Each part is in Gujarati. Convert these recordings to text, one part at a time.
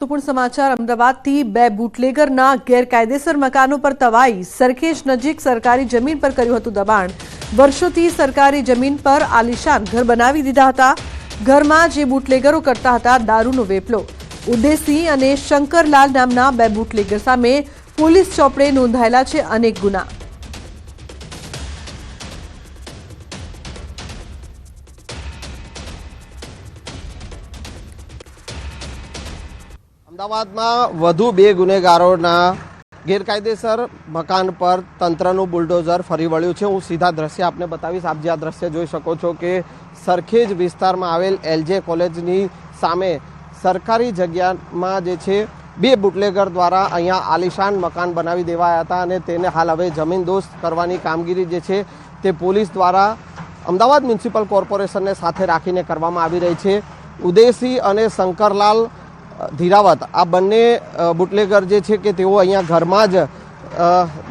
મહત્વપૂર્ણ સમાચાર અમદાવાદથી બે બુટલેગરના ગેરકાયદેસર મકાનો પર તવાઈ સરખેજ નજીક સરકારી જમીન પર કર્યું હતું દબાણ। વર્ષોથી સરકારી જમીન પર આલીશાન ઘર બનાવી દીધા હતા। ઘરમાં જે બુટલેગરો કરતા હતા દારૂનો વેપલો। ઉદયસિંહ અને શંકરલાલ નામના બે બુટલેગર સામે પોલીસ ચોપડે નોંધાયેલા છે અનેક ગુના। અમદાવાદમાં વધુ બે ગુનેગારોના ગેરકાયદેસર મકાન પર તંત્રનું બુલડોઝર ફરી વળ્યું છે। હું સીધા દ્રશ્ય આપને બતાવીશ। આપ જે આ દ્રશ્ય જોઈ શકો છો કે સરખેજ વિસ્તારમાં આવેલ એલજે કોલેજની સામે સરકારી જગ્યામાં જે છે બે બુટલેગર દ્વારા અહીંયા આલીશાન મકાન બનાવી દેવાયા હતા અને તેને હાલ હવે જમીનદોસ્ત કરવાની કામગીરી જે છે તે પોલીસ દ્વારા અમદાવાદ મ્યુનિસિપલ કોર્પોરેશનને સાથે રાખીને કરવામાં આવી રહી છે। ઉદયસિંહ અને શંકરલાલ ધીરાવત આ બંને બુટલેગર જે છે કે તેઓ અહીંયા ઘરમાં જ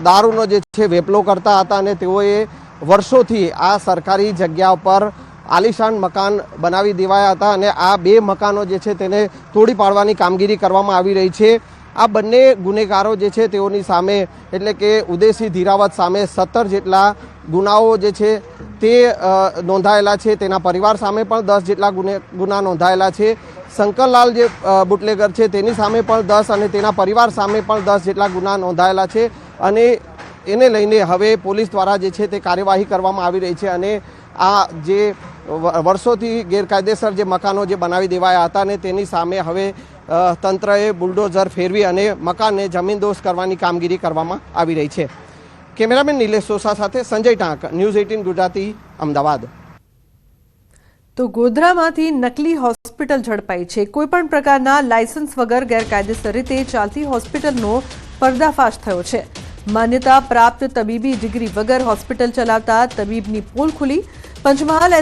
દારૂનો જે છે વેપલો કરતા હતા અને તેઓએ વર્ષોથી આ સરકારી જગ્યા પર આલીશાન મકાન બનાવી દેવાયા હતા અને આ બે મકાનો જે છે તેને તોડી પાડવાની કામગીરી કરવામાં આવી રહી છે। આ બંને ગુનેગારો જે છે તેઓની સામે એટલે કે ઉદયસિંહ ધીરાવત સામે 17 જેટલા ગુનાઓ જે છે તે નોંધાયેલા છે। તેના પરિવાર સામે પણ 10 જેટલા ગુના નોંધાયેલા છે। શંકરલાલ જે બુટલેગર છે તેની સામે પણ 10 અને તેના પરિવાર સામે પણ 10 જેટલા ગુના નોંધાયેલા છે અને એને લઈને હવે પોલીસ દ્વારા જે છે તે કાર્યવાહી કરવામાં આવી રહી છે અને આ જે વર્ષોથી ગેરકાયદેસર જે મકાનો જે બનાવી દેવાયા હતા ને તેની સામે હવે તંત્રએ બુલડોઝર ફેરવી અને મકાનને જમીનદોસ્ત કરવાની કામગીરી કરવામાં આવી રહી છે। કેમેરામેન નિલેશ સોસા સાથે સંજય ટાંક, ન્યૂઝ 18 ગુજરાતી, અમદાવાદ। તો ગોધરામાંથી નકલી હોસ્પિટલ ઝડપાઈ છે। કોઈપણ પ્રકારના લાયસન્સ વગર ગેરકાયદેસર રીતે ચાલતી હોસ્પિટલનો પર્દાફાશ થયો છે। માન્યતા પ્રાપ્ત તબીબી ડિગ્રી વગર હોસ્પિટલ ચલાવતા તબીબની પોલ ખુલી। પંચમહાલ